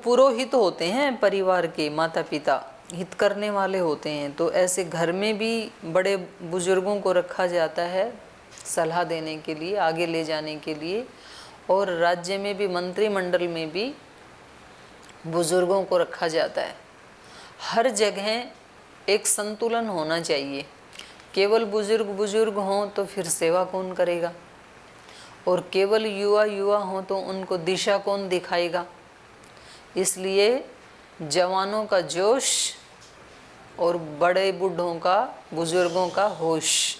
पुरोहित होते हैं, परिवार के माता पिता हित करने वाले होते हैं। तो ऐसे घर में भी बड़े बुजुर्गों को रखा जाता है सलाह देने के लिए, आगे ले जाने के लिए। और राज्य में भी, मंत्रिमंडल में भी बुजुर्गों को रखा जाता है। हर जगह एक संतुलन होना चाहिए। केवल बुजुर्ग बुजुर्ग हों तो फिर सेवा कौन करेगा, और केवल युवा युवा हों तो उनको दिशा कौन दिखाएगा। इसलिए जवानों का जोश और बड़े बूढ़ों का, बुजुर्गों का होश,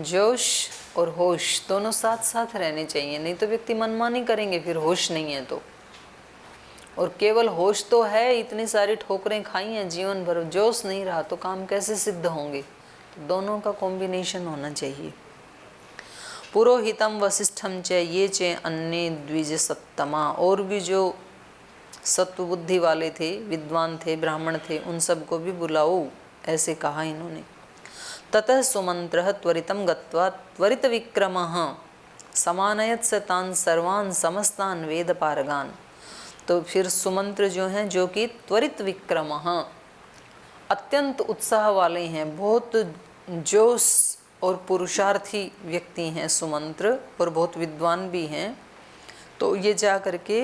जोश और होश दोनों साथ साथ रहने चाहिए। नहीं तो व्यक्ति मनमानी करेंगे फिर होश नहीं है तो। और केवल होश तो है, इतनी सारी ठोकरें खाई हैं जीवन भर, जोश नहीं रहा तो काम कैसे सिद्ध होंगे। तो दोनों का कॉम्बिनेशन होना चाहिए। पुरोहितम वसिष्ठम च ये चे अन्य द्विज सत्तमा। और भी जो सत्व बुद्धि वाले थे, विद्वान थे, ब्राह्मण थे, उन सबको भी बुलाओ, ऐसे कहा इन्होंने। ततः सुमंत्रः त्वरितं गत्वा त्वरित विक्रमः समानयत स तान् सर्वान् समस्तान् वेद पारगान। तो फिर सुमंत्र जो हैं, जो कि त्वरित विक्रमः, अत्यंत उत्साह वाले हैं, बहुत जोश और पुरुषार्थी व्यक्ति हैं सुमंत्र, और बहुत विद्वान भी हैं। तो ये जा करके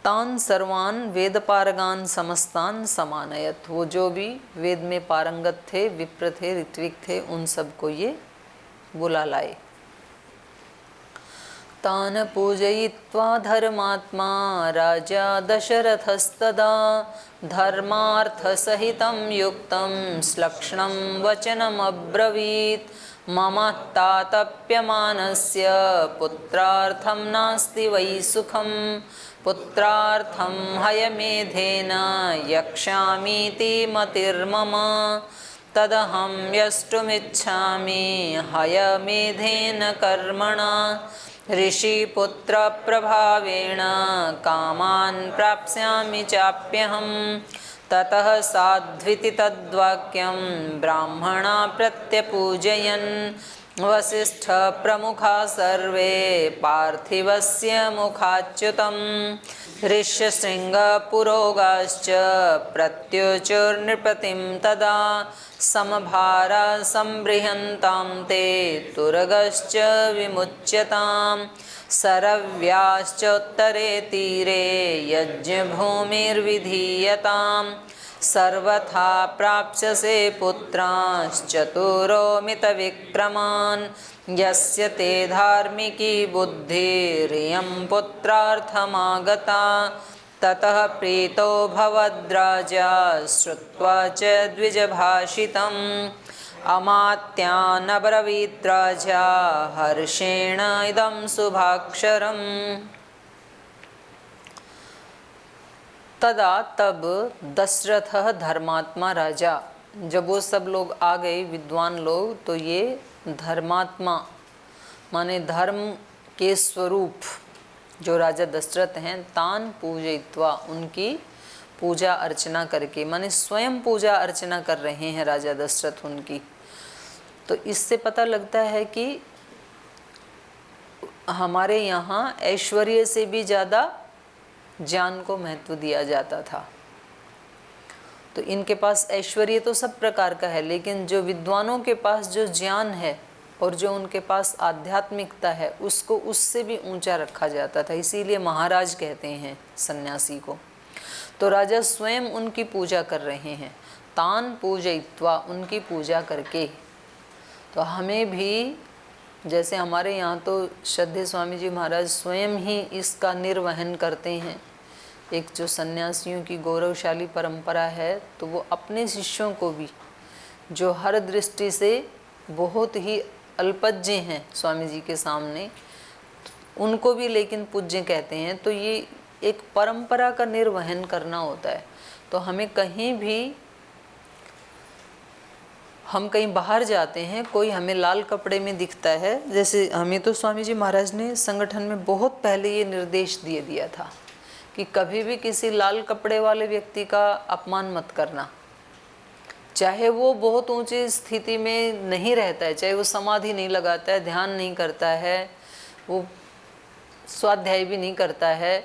तान सर्वान वेद पारगान समस्तान समानयत, वो जो भी वेद में पारंगत थे, विप्र थे, ऋत्विक थे, उन सबको ये बुला लाए। तान पूजयित्वा धर्मात्मा राजा दशरथस्तदा धर्मार्थसहितं युक्तं श्लक्ष्णं वचनमब्रवीत्। मम तातप्यमानस्य पुत्रार्थं नास्ति वै सुखं, पुत्रार्थं हयमेधेन यक्ष्यामीति मतिर्मम। तदहं यष्टुमिच्छामि हयमेधेन कर्मणा, ऋषिपुत्रप्रभावेण कामान् प्राप्स्यामि चाप्यहं। ततः साध्विति तद्वाक्यं ब्राह्मणा प्रत्यपूजयन्। वसिष्ठ प्रमुखा सर्वे पार्थिवस्य मुखाच्युतं। ऋष्यशृङ्गपुरोगाश्च प्रत्युचुर्नृपतिं तदा समभारा संबृहन्तां ते तुरगश्च विमुच्यतां। सरव्याश्चोत्तरे तीरे यज्ञभूमिर्विधीयतां। सर्वथा प्राप्स्यसे पुत्रांश्चतुरो मितविक्रमान्। यस्य ते धार्मिकी बुद्धिरियं पुत्रार्थमागता। ततः प्रीतो भवद्राजा श्रुत्वा च द्विजभाषितम्। अमात्यानब्रवीत् राजा हर्षेण इदं शुभाक्षरम्। तदा तब दशरथ धर्मात्मा राजा, जब वो सब लोग आ गए विद्वान लोग, तो ये धर्मात्मा माने धर्म के स्वरूप जो राजा दशरथ हैं, तान पूजयित्वा, उनकी पूजा अर्चना करके, माने स्वयं पूजा अर्चना कर रहे हैं राजा दशरथ उनकी। तो इससे पता लगता है कि हमारे यहाँ ऐश्वर्य से भी ज़्यादा ज्ञान को महत्व दिया जाता था। तो इनके पास ऐश्वर्य तो सब प्रकार का है, लेकिन जो विद्वानों के पास जो ज्ञान है और जो उनके पास आध्यात्मिकता है, उसको उससे भी ऊंचा रखा जाता था। इसीलिए महाराज कहते हैं सन्यासी को। तो राजा स्वयं उनकी पूजा कर रहे हैं, तान पूजयित्वा, उनकी पूजा करके। तो हमें भी, जैसे हमारे यहाँ तो श्रद्धेय स्वामी जी महाराज स्वयं ही इसका निर्वहन करते हैं, एक जो सन्यासियों की गौरवशाली परंपरा है, तो वो अपने शिष्यों को भी, जो हर दृष्टि से बहुत ही अल्पज्ञ हैं स्वामी जी के सामने, उनको भी लेकिन पूज्य कहते हैं। तो ये एक परंपरा का निर्वहन करना होता है। तो हमें कहीं भी, हम कहीं बाहर जाते हैं, कोई हमें लाल कपड़े में दिखता है, जैसे हमें तो स्वामी जी महाराज ने संगठन में बहुत पहले ये निर्देश दिया था कि कभी भी किसी लाल कपड़े वाले व्यक्ति का अपमान मत करना, चाहे वो बहुत ऊंची स्थिति में नहीं रहता है, चाहे वो समाधि नहीं लगाता है, ध्यान नहीं करता है, वो स्वाध्याय भी नहीं करता है,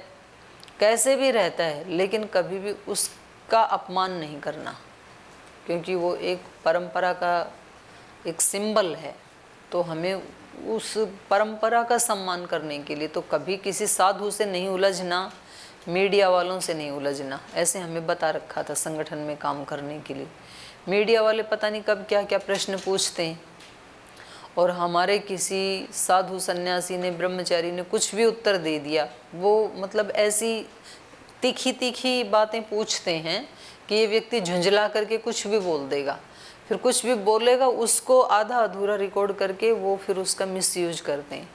कैसे भी रहता है, लेकिन कभी भी उसका अपमान नहीं करना, क्योंकि वो एक परंपरा का एक सिंबल है। तो हमें उस परंपरा का सम्मान करने के लिए तो कभी किसी साधु से नहीं उलझना, मीडिया वालों से नहीं उलझना, ऐसे हमें बता रखा था संगठन में काम करने के लिए। मीडिया वाले पता नहीं कब क्या क्या प्रश्न पूछते हैं, और हमारे किसी साधु सन्यासी ने, ब्रह्मचारी ने कुछ भी उत्तर दे दिया, वो मतलब ऐसी तीखी तीखी बातें पूछते हैं कि ये व्यक्ति झुंझला करके कुछ भी बोल देगा, फिर कुछ भी बोलेगा उसको आधा अधूरा रिकॉर्ड करके वो फिर उसका मिसयूज करते हैं।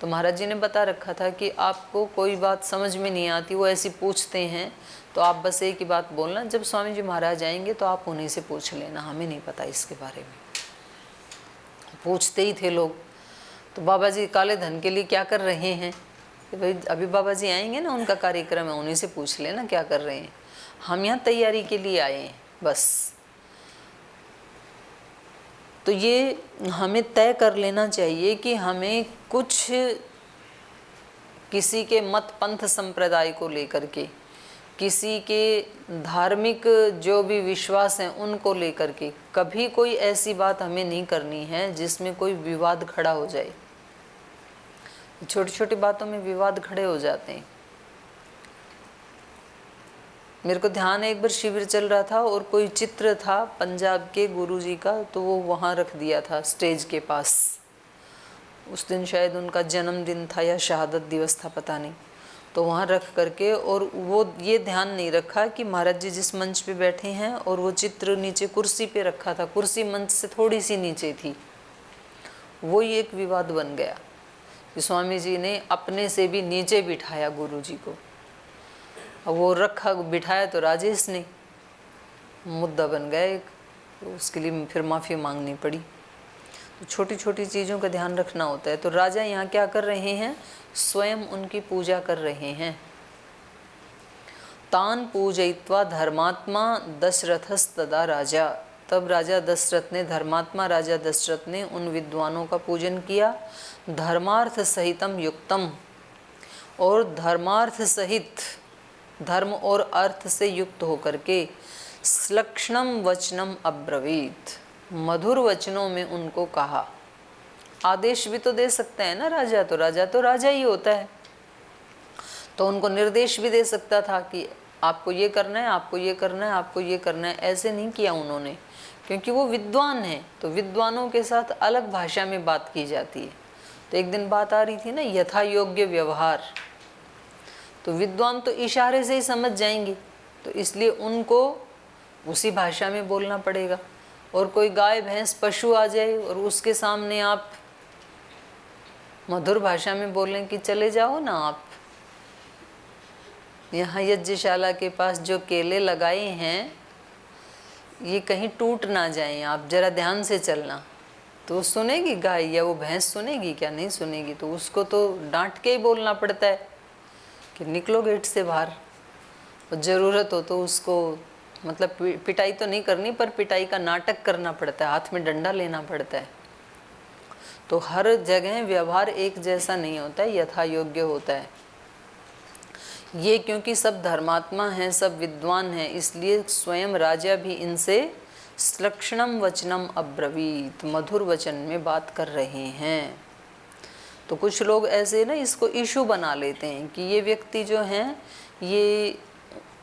तो महाराज जी ने बता रखा था कि आपको कोई बात समझ में नहीं आती, वो ऐसी पूछते हैं, तो आप बस एक ही बात बोलना, जब स्वामी जी महाराज आएंगे तो आप उन्हीं से पूछ लेना, हमें नहीं पता इसके बारे में। पूछते ही थे लोग, तो बाबा जी काले धन के लिए क्या कर रहे हैं, कि भाई अभी बाबा जी आएंगे ना, उनका कार्यक्रम है, उन्हीं से पूछ लेना क्या कर रहे हैं, हम यहाँ तैयारी के लिए आए हैं बस। तो ये हमें तय कर लेना चाहिए कि हमें कुछ किसी के मत पंथ संप्रदाय को लेकर के, किसी के धार्मिक जो भी विश्वास हैं उनको लेकर के कभी कोई ऐसी बात हमें नहीं करनी है जिसमें कोई विवाद खड़ा हो जाए। छोटी छोटी बातों में विवाद खड़े हो जाते हैं। मेरे को ध्यान है, एक बार शिविर चल रहा था और कोई चित्र था पंजाब के गुरुजी का, तो वो वहाँ रख दिया था स्टेज के पास। उस दिन शायद उनका जन्मदिन था या शहादत दिवस था, पता नहीं। तो वहाँ रख करके, और वो ये ध्यान नहीं रखा कि महाराज जी जिस मंच पे बैठे हैं और वो चित्र नीचे कुर्सी पे रखा था, कुर्सी मंच से थोड़ी सी नीचे थी। वो ही एक विवाद बन गया कि स्वामी जी ने अपने से भी नीचे बिठाया गुरु जी को। अब वो रखा बिठाया तो राजेश ने, मुद्दा बन गया एक, तो उसके लिए फिर माफ़ी मांगनी पड़ी। तो छोटी छोटी चीज़ों का ध्यान रखना होता है। तो राजा यहाँ क्या कर रहे हैं, स्वयं उनकी पूजा कर रहे हैं। तान पूजयित्वा धर्मात्मा दशरथस्तदा राजा, तब राजा दशरथ ने, धर्मात्मा राजा दशरथ ने उन विद्वानों का पूजन किया। धर्मार्थ सहितम युक्तम, और धर्मार्थ सहित, धर्म और अर्थ से युक्त होकर के, श्लक्षणम वचनम अब्रवीत, मधुर वचनों में उनको कहा। आदेश भी तो दे सकता है ना राजा, तो राजा ही होता है, तो उनको निर्देश भी दे सकता था कि आपको ये करना है, आपको ये करना है, आपको ये करना है। ऐसे नहीं किया उन्होंने, क्योंकि वो विद्वान हैं, तो विद्वानों के साथ अलग भाषा में बात की जाती है। तो एक दिन बात आ रही थी ना, यथा योग्य व्यवहार, तो विद्वान तो इशारे से ही समझ जाएंगे, तो इसलिए उनको उसी भाषा में बोलना पड़ेगा। और कोई गाय भैंस पशु आ जाए और उसके सामने आप मधुर भाषा में बोलें कि चले जाओ ना आप, यहाँ यज्ञशाला के पास जो केले लगाए हैं ये कहीं टूट ना जाएं, आप जरा ध्यान से चलना। तो सुनेगी गाय या वो भैंस सुनेगी क्या, नहीं सुनेगी। तो उसको तो डांट के ही बोलना पड़ता है कि निकलो गेट से बाहर। और ज़रूरत हो तो उसको मतलब पिटाई तो नहीं करनी, पर पिटाई का नाटक करना पड़ता है, हाथ में डंडा लेना पड़ता है। तो हर जगह व्यवहार एक जैसा नहीं होता है, यथा योग्य होता है। ये क्योंकि सब धर्मात्मा हैं, सब विद्वान हैं, इसलिए स्वयं राजा भी इनसे श्लक्षणम वचनम अब्रवीत, मधुर वचन में बात कर रहे हैं। तो कुछ लोग ऐसे ना इसको इशू बना लेते हैं कि ये व्यक्ति जो हैं, ये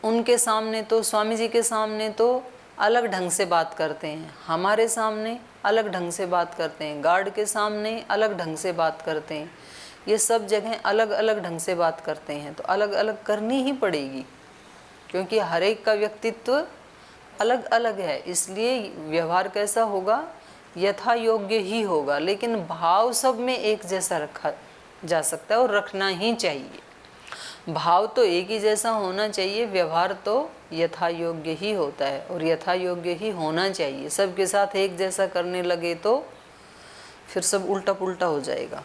उनके सामने तो, स्वामी जी के सामने तो अलग ढंग से बात करते हैं, हमारे सामने अलग ढंग से बात करते हैं, गार्ड के सामने अलग ढंग से बात करते हैं। ये सब जगह अलग अलग ढंग से बात करते हैं, तो अलग अलग करनी ही पड़ेगी, क्योंकि हर एक का व्यक्तित्व अलग अलग है। इसलिए व्यवहार कैसा होगा, यथा योग्य ही होगा, लेकिन भाव सब में एक जैसा रखा जा सकता है और रखना ही चाहिए। भाव तो एक ही जैसा होना चाहिए, व्यवहार तो यथा योग्य ही होता है और यथा योग्य ही होना चाहिए। सबके साथ एक जैसा करने लगे तो फिर सब उल्टा पुल्टा हो जाएगा।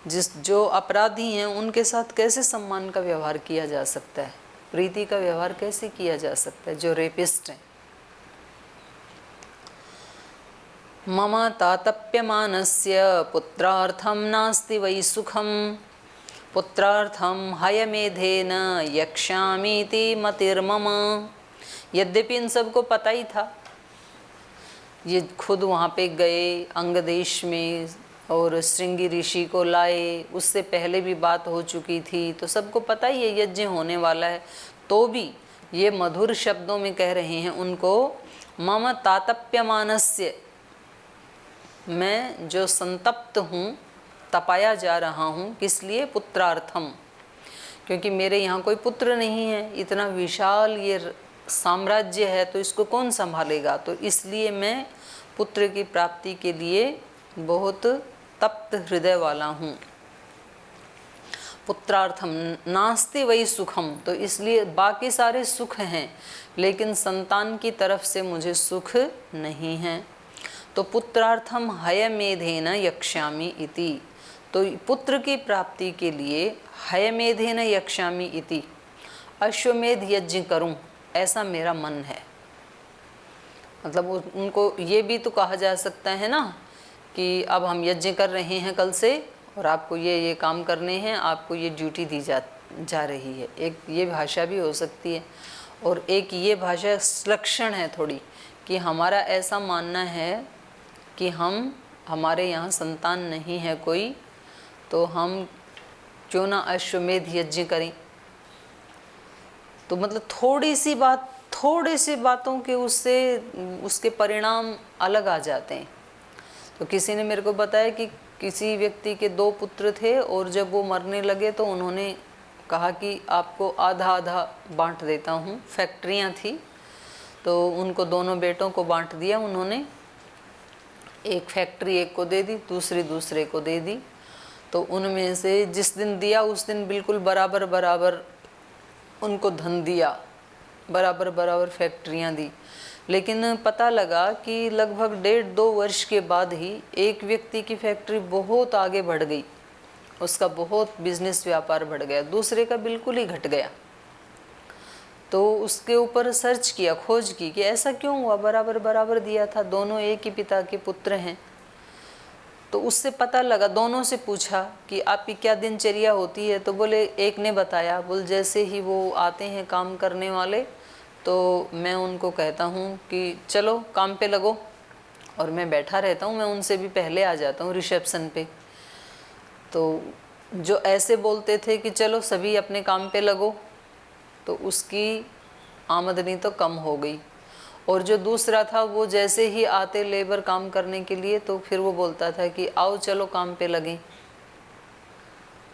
जो अपराधी हैं उनके साथ कैसे सम्मान का व्यवहार किया जा सकता है, प्रीति का व्यवहार कैसे किया जा सकता है। जो रेपिस्ट हैं, मम तातप्यमानस्य पुत्रार्थम नास्ति वै सुखम, पुत्रार्थम हयमेधेन यक्ष्यामीति मतिर्मम। यद्यपि इन सबको पता ही था, ये खुद वहाँ पे गए अंग देश में और श्रृंगी ऋषि को लाए, उससे पहले भी बात हो चुकी थी, तो सबको पता ही है यज्ञ होने वाला है। तो भी ये मधुर शब्दों में कह रहे हैं उनको, मम तातप्यमानस्य, मैं जो संतप्त हूँ, तपाया जा रहा हूँ, किस लिए? पुत्रार्थम, क्योंकि मेरे यहाँ कोई पुत्र नहीं है, इतना विशाल ये साम्राज्य है तो इसको कौन संभालेगा, तो इसलिए मैं पुत्र की प्राप्ति के लिए बहुत तप्त हृदय वाला हूँ। पुत्रार्थम नास्ति वही सुखम, तो इसलिए बाकी सारे सुख हैं लेकिन संतान की तरफ से मुझे सुख नहीं है। तो पुत्रार्थम हयमेधेन यक्ष्यामि इति, तो पुत्र की प्राप्ति के लिए हयमेधेन यक्ष्यामि इति, अश्वमेध यज्ञ करूं, ऐसा मेरा मन है। मतलब उनको ये भी तो कहा जा सकता है ना कि अब हम यज्ञ कर रहे हैं कल से और आपको ये काम करने हैं, आपको ये ड्यूटी दी जा रही है। एक ये भाषा भी हो सकती है, और एक ये भाषा लक्षण है थोड़ी कि हमारा ऐसा मानना है कि हमारे यहाँ संतान नहीं है कोई, तो हम क्यों ना अश्वमेध यज्ञ करें। तो मतलब थोड़ी सी बातों के उसके परिणाम अलग आ जाते हैं। तो किसी ने मेरे को बताया कि किसी व्यक्ति के 2 पुत्र थे और जब वो मरने लगे तो उन्होंने कहा कि आपको आधा आधा बांट देता हूँ। फैक्ट्रियाँ थी तो उनको दोनों बेटों को बांट दिया उन्होंने, एक फैक्ट्री एक को दे दी, दूसरे को दे दी। तो उनमें से जिस दिन दिया उस दिन बिल्कुल बराबर उनको धन दिया, बराबर फैक्ट्रियाँ दी। लेकिन पता लगा कि लगभग 1.5-2 वर्ष के बाद ही एक व्यक्ति की फैक्ट्री बहुत आगे बढ़ गई, उसका बहुत बिजनेस व्यापार बढ़ गया, दूसरे का बिल्कुल ही घट गया। तो उसके ऊपर सर्च किया, खोज की कि ऐसा क्यों हुआ, बराबर दिया था, दोनों एक ही पिता के पुत्र हैं। तो उससे पता लगा, दोनों से पूछा कि आपकी क्या दिनचर्या होती है, तो बोले, एक ने बताया, बोल जैसे ही वो आते हैं काम करने वाले तो मैं उनको कहता हूँ कि चलो काम पे लगो, और मैं बैठा रहता हूँ, मैं उनसे भी पहले आ जाता हूँ रिसेप्शन पे। तो जो ऐसे बोलते थे कि चलो सभी अपने काम पे लगो, तो उसकी आमदनी तो कम हो गई। और जो दूसरा था वो जैसे ही आते लेबर काम करने के लिए तो फिर वो बोलता था कि आओ चलो काम पे लगें।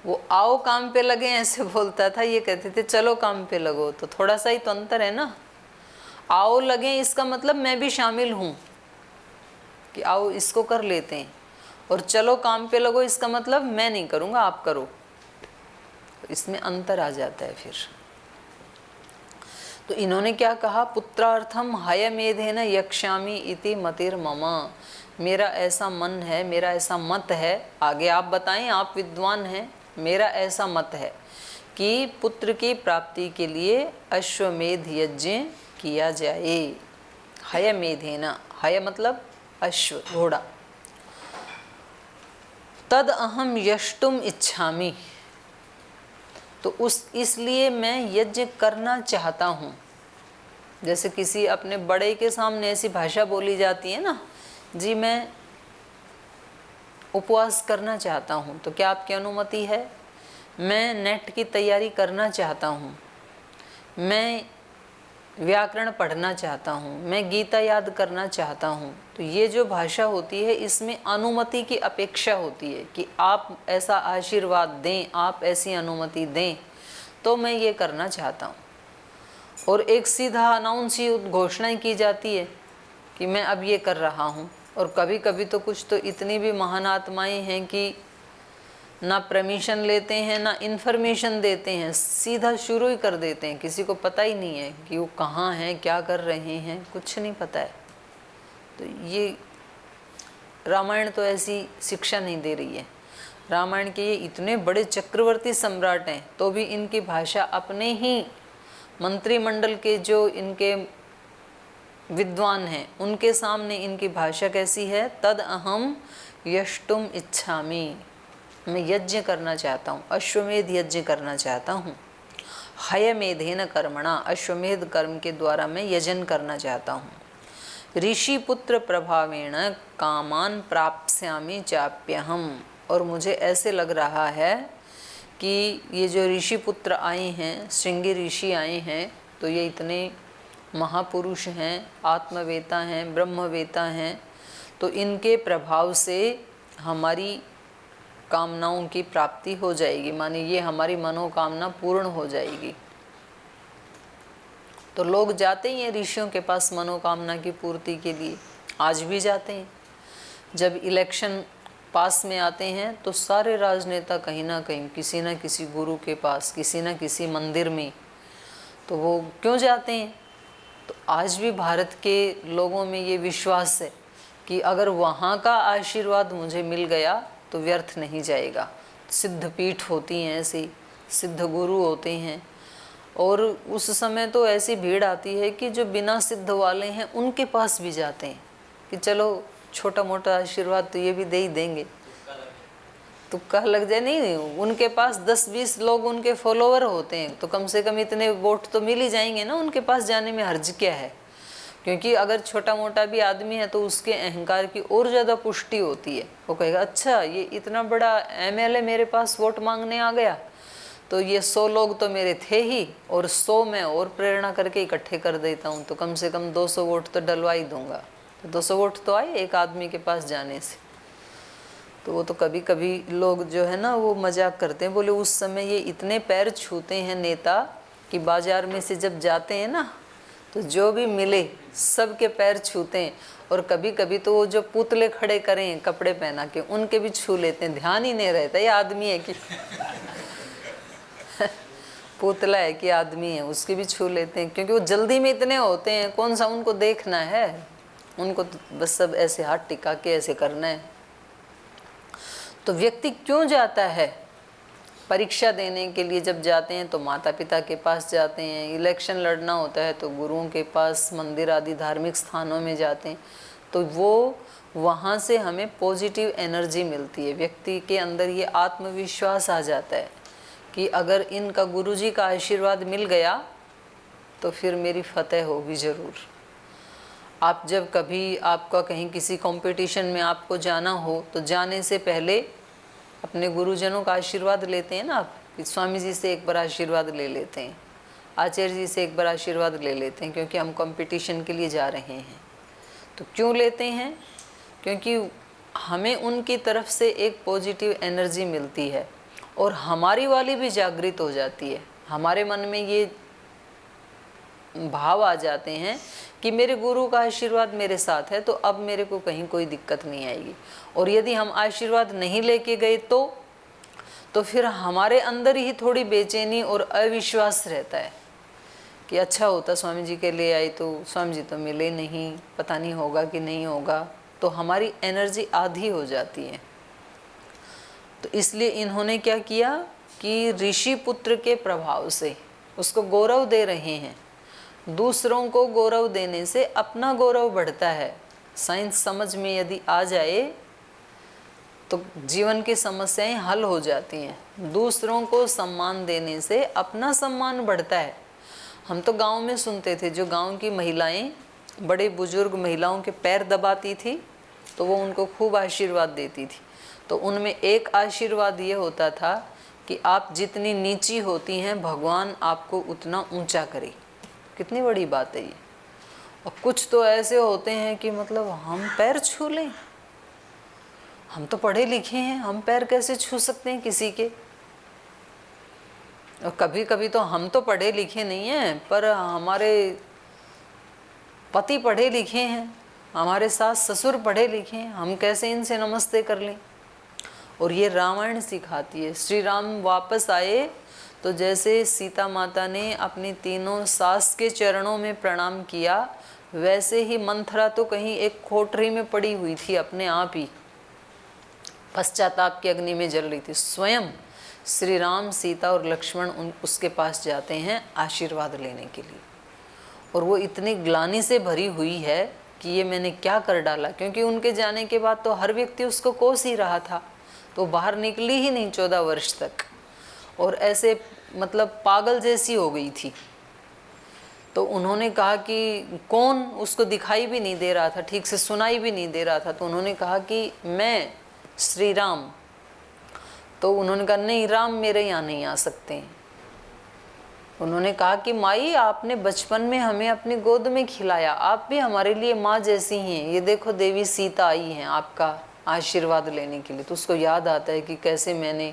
वो आओ काम पे लगे ऐसे बोलता था, ये कहते थे चलो काम पे लगो। तो थोड़ा सा ही तो अंतर है ना। आओ लगे इसका मतलब मैं भी शामिल हूँ कि आओ इसको कर लेते हैं, और चलो काम पे लगो इसका मतलब मैं नहीं करूँगा आप करो। तो इसमें अंतर आ जाता है फिर। तो इन्होंने क्या कहा, पुत्रार्थम हयमेधेन यक्ष्यामि इति मतिर्मम, मेरा ऐसा मन है, मेरा ऐसा मत है, आगे आप बताएं, आप विद्वान हैं, मेरा ऐसा मत है कि पुत्र की प्राप्ति के लिए अश्वमेध यज्ञ किया जाए। हयमेधेन, हय मतलब अश्व घोड़ा, तद अहम यष्टुम इच्छामि, तो इसलिए मैं यज्ञ करना चाहता हूँ। जैसे किसी अपने बड़े के सामने ऐसी भाषा बोली जाती है ना, जी मैं उपवास करना चाहता हूँ, तो क्या आपकी अनुमति है? मैं नेट की तैयारी करना चाहता हूँ, मैं व्याकरण पढ़ना चाहता हूँ, मैं गीता याद करना चाहता हूँ। तो ये जो भाषा होती है इसमें अनुमति की अपेक्षा होती है कि आप ऐसा आशीर्वाद दें, आप ऐसी अनुमति दें तो मैं ये करना चाहता हूँ। और एक सीधा अनाउंस ही घोषणा की जाती है कि मैं अब ये कर रहा हूँ। और कभी कभी तो कुछ तो इतनी भी महान आत्माएँ हैं कि ना परमिशन लेते हैं ना इन्फॉर्मेशन देते हैं, सीधा शुरू ही कर देते हैं, किसी को पता ही नहीं है कि वो कहाँ हैं, क्या कर रहे हैं, कुछ नहीं पता है। तो ये रामायण तो ऐसी शिक्षा नहीं दे रही है। रामायण के ये इतने बड़े चक्रवर्ती सम्राट हैं तो भी इनकी भाषा अपने ही मंत्रिमंडल के जो इनके विद्वान हैं उनके सामने इनकी भाषा कैसी है, तद अहम यष्टुम इच्छामि, मैं यज्ञ करना चाहता हूँ, अश्वमेध यज्ञ करना चाहता हूँ। हयमेधेन कर्मणा, अश्वमेध कर्म के द्वारा मैं यजन करना चाहता हूँ। ऋषि पुत्र प्रभावेण कामान प्राप्स्यामि चाप्यहम, और मुझे ऐसे लग रहा है कि ये जो ऋषि पुत्र आए हैं, श्रृंगी ऋषि आए हैं, तो ये इतने महापुरुष हैं, आत्मवेता हैं, ब्रह्मवेता हैं, तो इनके प्रभाव से हमारी कामनाओं की प्राप्ति हो जाएगी, माने ये हमारी मनोकामना पूर्ण हो जाएगी। तो लोग जाते ही हैं ऋषियों के पास मनोकामना की पूर्ति के लिए, आज भी जाते हैं। जब इलेक्शन पास में आते हैं तो सारे राजनेता कहीं ना कहीं किसी न किसी गुरु के पास, किसी न किसी मंदिर में, तो वो क्यों जाते हैं? तो आज भी भारत के लोगों में ये विश्वास है कि अगर वहाँ का आशीर्वाद मुझे मिल गया तो व्यर्थ नहीं जाएगा। सिद्ध पीठ होती हैं, ऐसी सिद्ध गुरु होते हैं, और उस समय तो ऐसी भीड़ आती है कि जो बिना सिद्ध वाले हैं उनके पास भी जाते हैं कि चलो छोटा मोटा आशीर्वाद तो ये भी दे ही देंगे, तुक्का लग जाए। नहीं, उनके पास 10-20 लोग उनके फॉलोवर होते हैं, तो कम से कम इतने वोट तो मिल ही जाएंगे ना, उनके पास जाने में हर्ज क्या है? क्योंकि अगर छोटा मोटा भी आदमी है तो उसके अहंकार की और ज़्यादा पुष्टि होती है। वो कहेगा अच्छा ये इतना बड़ा एमएलए मेरे पास वोट मांगने आ गया, तो ये 100 लोग तो मेरे थे ही, और 100 में और प्रेरणा करके इकट्ठे कर देता हूँ, तो कम से कम 200 वोट तो डलवा ही दूंगा। तो 200 वोट तो आए एक आदमी के पास जाने से। तो वो तो कभी कभी लोग जो है ना वो मजाक करते हैं, बोले उस समय ये इतने पैर छूते हैं नेता कि बाजार में से जब जाते हैं ना तो जो भी मिले सबके पैर छूते हैं, और कभी कभी तो वो जो पुतले खड़े करें कपड़े पहना के उनके भी छू लेते हैं, ध्यान ही नहीं रहता ये आदमी है कि पुतला है कि आदमी है, उसके भी छू लेते हैं, क्योंकि वो जल्दी में इतने होते हैं, कौन सा उनको देखना है, उनको तो बस सब ऐसे हाथ टिका के ऐसे करना है। तो व्यक्ति क्यों जाता है? परीक्षा देने के लिए जब जाते हैं तो माता पिता के पास जाते हैं, इलेक्शन लड़ना होता है तो गुरुओं के पास, मंदिर आदि धार्मिक स्थानों में जाते हैं, तो वो वहाँ से हमें पॉजिटिव एनर्जी मिलती है। व्यक्ति के अंदर ये आत्मविश्वास आ जाता है कि अगर इनका गुरुजी का आशीर्वाद मिल गया तो फिर मेरी फतेह होगी ज़रूर। आप जब कभी आपका कहीं किसी कंपटीशन में आपको जाना हो तो जाने से पहले अपने गुरुजनों का आशीर्वाद लेते हैं ना आप, कि स्वामी जी से एक बार आशीर्वाद ले लेते हैं, आचार्य जी से एक बार आशीर्वाद ले लेते हैं, क्योंकि हम कंपटीशन के लिए जा रहे हैं। तो क्यों लेते हैं? क्योंकि हमें उनकी तरफ से एक पॉजिटिव एनर्जी मिलती है और हमारी वाली भी जागृत हो जाती है। हमारे मन में ये भाव आ जाते हैं कि मेरे गुरु का आशीर्वाद मेरे साथ है, तो अब मेरे को कहीं कोई दिक्कत नहीं आएगी। और यदि हम आशीर्वाद नहीं लेके गए तो फिर हमारे अंदर ही थोड़ी बेचैनी और अविश्वास रहता है कि अच्छा होता स्वामी जी के लिए आई तो स्वामी जी तो मिले नहीं, पता नहीं होगा कि नहीं होगा, तो हमारी एनर्जी आधी हो जाती है। तो इसलिए इन्होंने क्या किया कि ऋषि पुत्र के प्रभाव से उसको गौरव दे रहे हैं। दूसरों को गौरव देने से अपना गौरव बढ़ता है। साइंस समझ में यदि आ जाए तो जीवन की समस्याएं हल हो जाती हैं। दूसरों को सम्मान देने से अपना सम्मान बढ़ता है। हम तो गांव में सुनते थे, जो गांव की महिलाएं बड़े बुजुर्ग महिलाओं के पैर दबाती थी तो वो उनको खूब आशीर्वाद देती थी। तो उनमें एक आशीर्वाद ये होता था कि आप जितनी नीची होती हैं भगवान आपको उतना ऊंचा करे। कितनी बड़ी बात है ये। और कुछ तो ऐसे होते हैं कि मतलब हम पैर छू लें, हम तो पढ़े लिखे हैं, हम पैर कैसे छू सकते हैं किसी के? और कभी कभी तो हम तो पढ़े लिखे नहीं हैं पर हमारे पति पढ़े लिखे हैं, हमारे सास ससुर पढ़े लिखे हैं, हम कैसे इनसे नमस्ते कर लें? और ये रामायण सिखाती है। श्री राम वापस आए तो जैसे सीता माता ने अपनी तीनों सास के चरणों में प्रणाम किया, वैसे ही मंथरा तो कहीं एक कोठरी में पड़ी हुई थी, अपने आप ही पश्चाताप की अग्नि में जल रही थी। स्वयं श्री राम, सीता और लक्ष्मण उसके पास जाते हैं आशीर्वाद लेने के लिए, और वो इतनी ग्लानि से भरी हुई है कि ये मैंने क्या कर डाला, क्योंकि उनके जाने के बाद तो हर व्यक्ति उसको कोस ही रहा था। तो बाहर निकली ही नहीं 14 वर्ष तक, और ऐसे मतलब पागल जैसी हो गई थी। तो उन्होंने कहा कि कौन, उसको दिखाई भी नहीं दे रहा था, ठीक से सुनाई भी नहीं दे रहा था। तो उन्होंने कहा कि मैं श्री राम। तो उन्होंने कहा नहीं, राम मेरे यहाँ नहीं आ सकते हैं। उन्होंने कहा कि माई, आपने बचपन में हमें अपनी गोद में खिलाया, आप भी हमारे लिए माँ जैसी हैं। ये देखो देवी सीता आई हैं आपका आशीर्वाद लेने के लिए। तो उसको याद आता है कि कैसे मैंने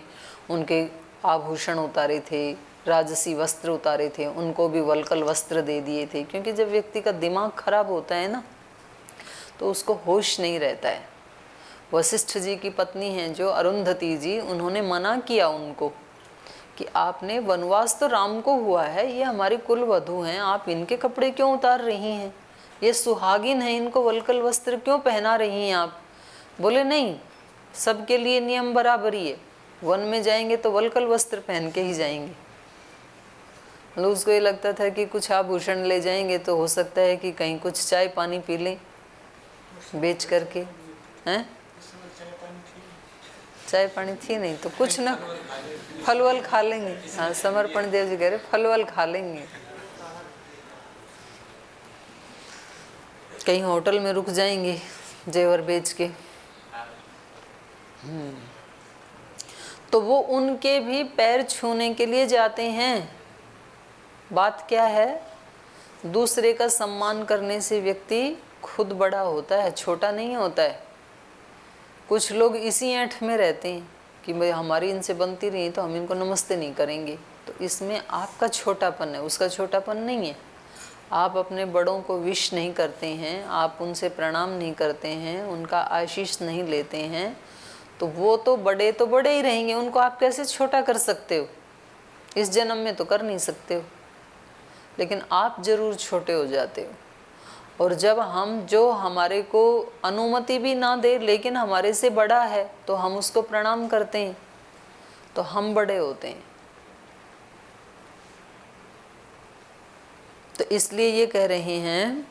उनके आभूषण उतारे थे, राजसी वस्त्र उतारे थे, उनको भी वल्कल वस्त्र दे दिए थे। क्योंकि जब व्यक्ति का दिमाग खराब होता है ना, तो उसको होश नहीं रहता है। वशिष्ठ जी की पत्नी हैं जो अरुंधति जी, उन्होंने मना किया उनको कि आपने, वनवास तो राम को हुआ है, ये हमारी कुल वधू हैं, आप इनके कपड़े क्यों उतार रही हैं, ये सुहागिन है, इनको वल्कल वस्त्र क्यों पहना रही हैं आप। बोले नहीं, सबके लिए नियम बराबरी है, वन में जाएंगे तो वल्कल वस्त्र पहन के ही जाएंगे। मतलब उसको ये लगता था कि कुछ आभूषण ले जाएंगे तो हो सकता है कि कहीं कुछ चाय पानी पी लें बेच करके, हैं। चाय पानी थी नहीं तो कुछ ना, फल वल खा लेंगे। हाँ, समर्पण देव जी कह रहे फल वल खा लेंगे, कहीं होटल में रुक जाएंगे जेवर बेच के। तो वो उनके भी पैर छूने के लिए जाते हैं। बात क्या है, दूसरे का सम्मान करने से व्यक्ति खुद बड़ा होता है, छोटा नहीं होता है। कुछ लोग इसी ऐंठ में रहते हैं कि भाई हमारी इनसे बनती नहीं तो हम इनको नमस्ते नहीं करेंगे। तो इसमें आपका छोटापन है, उसका छोटापन नहीं है। आप अपने बड़ों को विश नहीं करते हैं, आप उनसे प्रणाम नहीं करते हैं, उनका आशीष नहीं लेते हैं, तो वो तो बड़े ही रहेंगे। उनको आप कैसे छोटा कर सकते हो, इस जन्म में तो कर नहीं सकते हो, लेकिन आप जरूर छोटे हो जाते हो। और जब हम, जो हमारे को अनुमति भी ना दे लेकिन हमारे से बड़ा है, तो हम उसको प्रणाम करते हैं, तो हम बड़े होते हैं। तो इसलिए ये कह रहे हैं,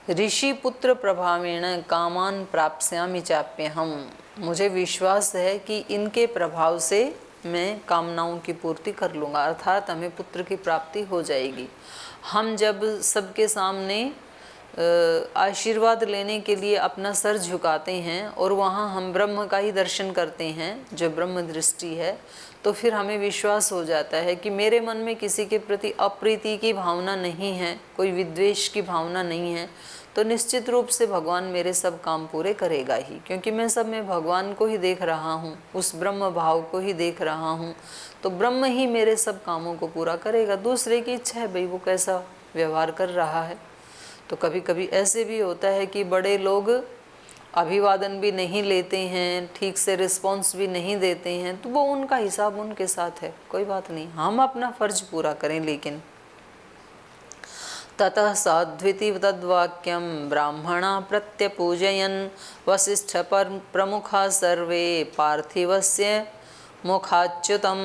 ऋषि पुत्र प्रभावेण कामान प्राप्स्यामि चाप्य हम, मुझे विश्वास है कि इनके प्रभाव से मैं कामनाओं की पूर्ति कर लूँगा, अर्थात हमें पुत्र की प्राप्ति हो जाएगी। हम जब सबके सामने आशीर्वाद लेने के लिए अपना सर झुकाते हैं और वहाँ हम ब्रह्म का ही दर्शन करते हैं, जो ब्रह्म दृष्टि है, तो फिर हमें विश्वास हो जाता है कि मेरे मन में किसी के प्रति अप्रीति की भावना नहीं है, कोई विद्वेष की भावना नहीं है, तो निश्चित रूप से भगवान मेरे सब काम पूरे करेगा ही। क्योंकि मैं सब में भगवान को ही देख रहा हूँ, उस ब्रह्म भाव को ही देख रहा हूँ, तो ब्रह्म ही मेरे सब कामों को पूरा करेगा। दूसरे की इच्छा है भाई वो कैसा व्यवहार कर रहा है। तो कभी कभी ऐसे भी होता है कि बड़े लोग अभिवादन भी नहीं लेते हैं, ठीक से रिस्पॉन्स भी नहीं देते हैं, तो वो उनका हिसाब उनके साथ है, कोई बात नहीं, हम अपना फर्ज पूरा करें। लेकिन ततः साध्विति तद्वाक्यम ब्राह्मणा प्रत्यपूजयन् वसिष्ठ प्रमुखा सर्वे पार्थिवस्य मुखाच्युतम।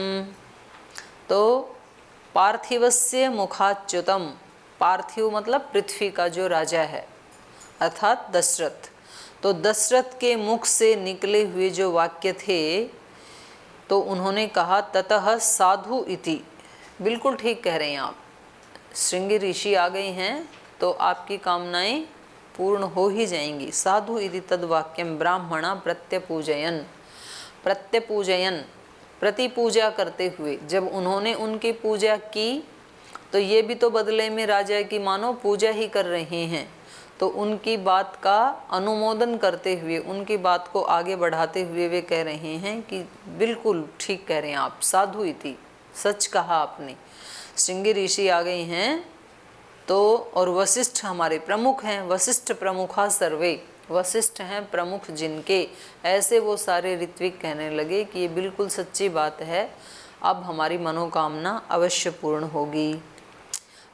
तो पार्थिवस्य मुखाच्युतम, पार्थिव मतलब पृथ्वी का जो राजा है, अर्थात दशरथ। तो दशरथ के मुख से निकले हुए जो वाक्य थे, तो उन्होंने कहा ततः साधु इति, बिल्कुल ठीक कह रहे हैं आप, श्रृंगी ऋषि आ गए हैं तो आपकी कामनाएं पूर्ण हो ही जाएंगी। साधु इति तद्वाक्यम ब्राह्मणा प्रत्यपूजयन्, प्रत्यपूजयन् प्रति पूजा करते हुए, जब उन्होंने उनकी पूजा की तो ये भी तो बदले में राजा की मानो पूजा ही कर रहे हैं। तो उनकी बात का अनुमोदन करते हुए, उनकी बात को आगे बढ़ाते हुए वे कह रहे हैं कि बिल्कुल ठीक कह रहे हैं आप, साधु इति, सच कहा आपने। श्रृंगी ऋषि आ गए हैं तो, और वशिष्ठ हमारे प्रमुख हैं, वशिष्ठ प्रमुखा सर्वे, वशिष्ठ हैं प्रमुख जिनके, ऐसे वो सारे ऋत्विक कहने लगे कि ये बिल्कुल सच्ची बात है, अब हमारी मनोकामना अवश्य पूर्ण होगी।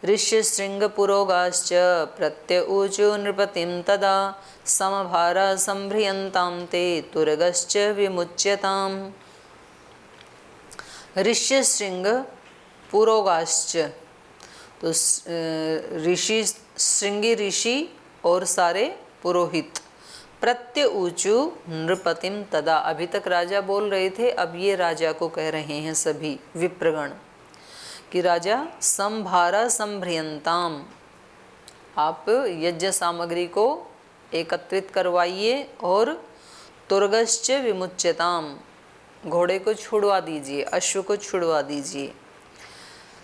ऋष्य श्रृंग पुरोगाश्च प्रत्यऊचु नृपतिं तदा समभारा संभ्रियन्तां ते तुरगश्च विमुच्यताम्। ऋष्य श्रृंग पुरोगाश्च, तो ऋषि, श्रृंगी ऋषि और सारे पुरोहित, प्रत्युचु नृपतिम तदा। अभी तक राजा बोल रहे थे, अब ये राजा को कह रहे हैं सभी विप्रगण कि राजा संभारा संभ्रियंताम, आप यज्ञ सामग्री को एकत्रित करवाइए और तुर्गश्च विमुच्यताम, घोड़े को छुड़वा दीजिए, अश्व को छुड़वा दीजिए।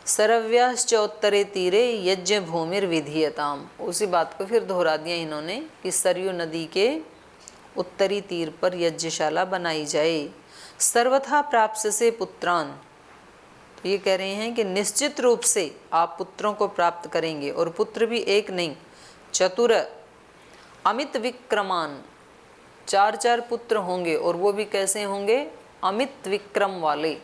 सरव्याश्च उत्तरे तीरे यज्ञ भूमिर विधीयताम, उसी बात को फिर दोहरा दिया इन्होंने कि सरयू नदी के उत्तरी तीर पर यज्ञशाला बनाई जाए। सर्वथा प्राप्त से पुत्रान, तो ये कह रहे हैं कि निश्चित रूप से आप पुत्रों को प्राप्त करेंगे, और पुत्र भी एक नहीं, चतुर अमित विक्रमान, 4 पुत्र होंगे, और वो भी कैसे होंगे? अमित विक्रम वाले,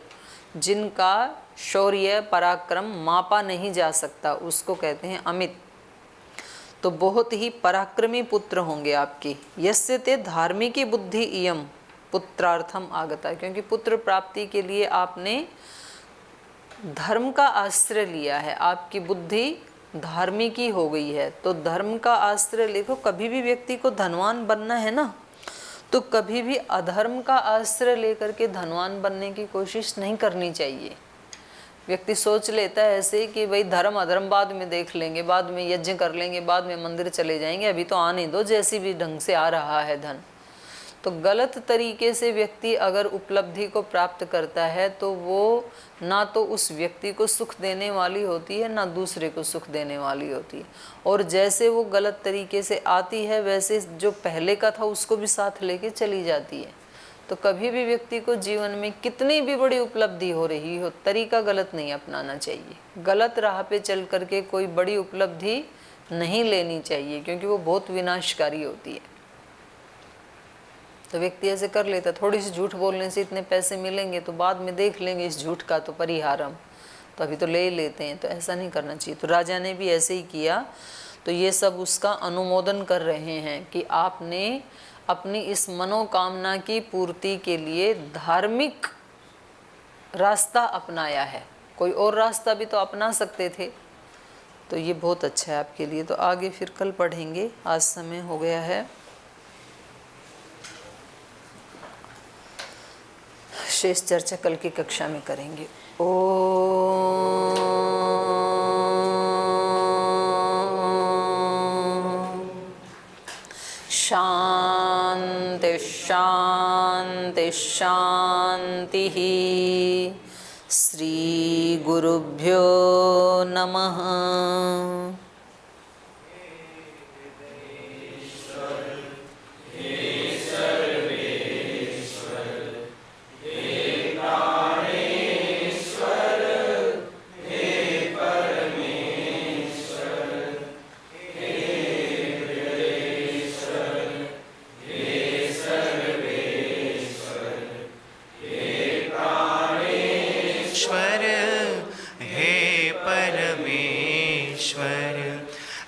जिनका शौर्य पराक्रम मापा नहीं जा सकता, उसको कहते हैं अमित। तो बहुत ही पराक्रमी पुत्र होंगे आपके। यस्य ते धार्मिकी बुद्धि इयम पुत्रार्थम आगता, क्योंकि पुत्र प्राप्ति के लिए आपने धर्म का आश्रय लिया है, आपकी बुद्धि धार्मिकी हो गई है। तो धर्म का आश्रय लेखो, कभी भी व्यक्ति को धनवान बनना है ना, तो कभी भी अधर्म का आश्रय लेकर के धनवान बनने की कोशिश नहीं करनी चाहिए। व्यक्ति सोच लेता है ऐसे कि भाई धर्म अधर्म बाद में देख लेंगे, बाद में यज्ञ कर लेंगे, बाद में मंदिर चले जाएंगे, अभी तो आने दो, जैसी भी ढंग से आ रहा है धन। तो गलत तरीके से व्यक्ति अगर उपलब्धि को प्राप्त करता है तो वो ना तो उस व्यक्ति को सुख देने वाली होती है, ना दूसरे को सुख देने वाली होती है। और जैसे वो गलत तरीके से आती है, वैसे जो पहले का था उसको भी साथ लेके चली जाती है। तो कभी भी व्यक्ति को जीवन में कितनी भी बड़ी उपलब्धि हो रही हो, तरीका गलत नहीं अपनाना चाहिए। गलत राह पे चल करके कोई बड़ी उपलब्धि नहीं लेनी चाहिए, क्योंकि वो बहुत विनाशकारी होती है। तो व्यक्ति ऐसे कर लेता, थोड़ी सी झूठ बोलने से इतने पैसे मिलेंगे तो बाद में देख लेंगे इस झूठ का तो परिहारम, तो अभी तो ले ही लेते हैं। तो ऐसा नहीं करना चाहिए। तो राजा ने भी ऐसे ही किया। तो ये सब उसका अनुमोदन कर रहे हैं कि आपने अपनी इस मनोकामना की पूर्ति के लिए धार्मिक रास्ता अपनाया है, कोई और रास्ता भी तो अपना सकते थे। तो ये बहुत अच्छा है आपके लिए। तो आगे फिर कल पढ़ेंगे, आज समय हो गया है। शेष चर्चा कल की कक्षा में करेंगे। शांति शांति शांति। श्री गुरुभ्यो नमः।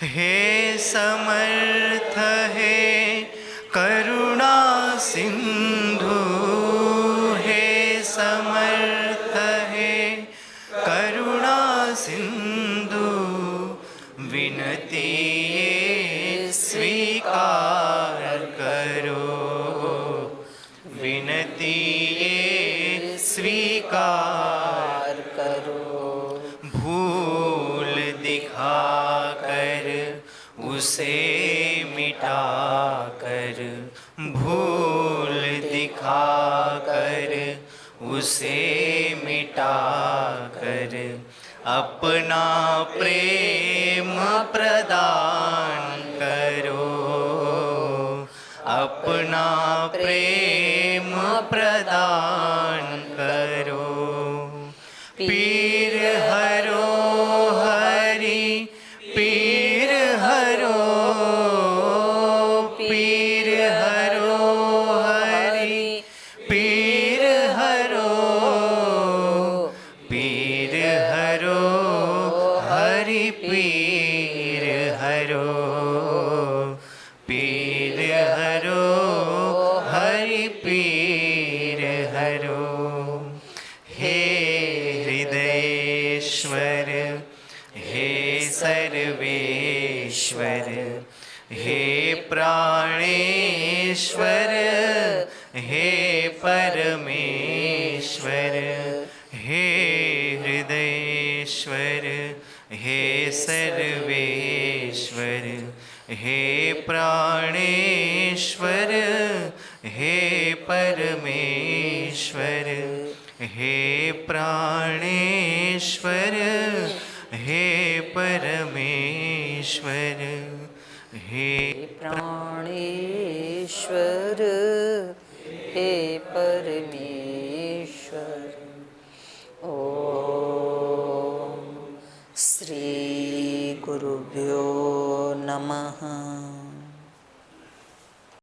हे समर्थ हे करुणा सिंधु, हे समर्थ हे करुणा सिंधु, विनती ये स्वीकार करो, विनती ये स्वीकार करो। भूल दिखा उसे मिटा कर, भूल दिखा कर उसे मिटा कर, अपना प्रेम प्रदान करो, अपना प्रेम प्रदान करो। पीर हरो हरि, पीर हरो, पीर हरो हरि, पीर हरो, पीर हरो हरि, पीर हरो, पीर हरो हरि, पीर हरो। हे हृदयेश्वर, हे सर्वेश्वर, हे प्राणेश्वर हे परमेश्वर हे हृदयेश्वर हे सर्वेश्वर हे प्राणेश्वर हे परमेश्वर हे प्राणेश्वर हे परमेश्वर हे प्राणेश्वर हे परमेश्वर। ओम श्री गुरुभ्यो नमः।